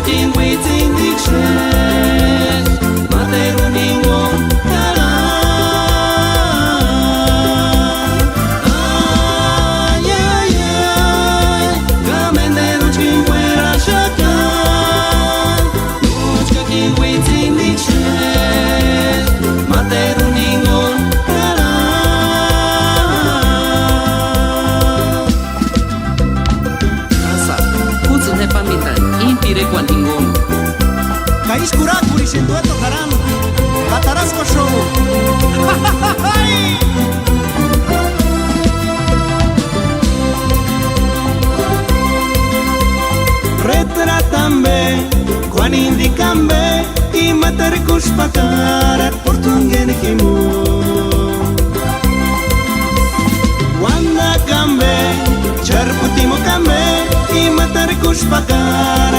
king waiting the chest materuni won kala ay ay ay gamende king wera shaka king waiting the chest materuni won kala asa kutsune pamitan impire kwantingon Kais kurak purisin dueto karam Katarasco show Retrátame, Juan indicame y matar kushpakarat por tungen himu. Wanda kambe, charputimo kambe y matar kushpakarat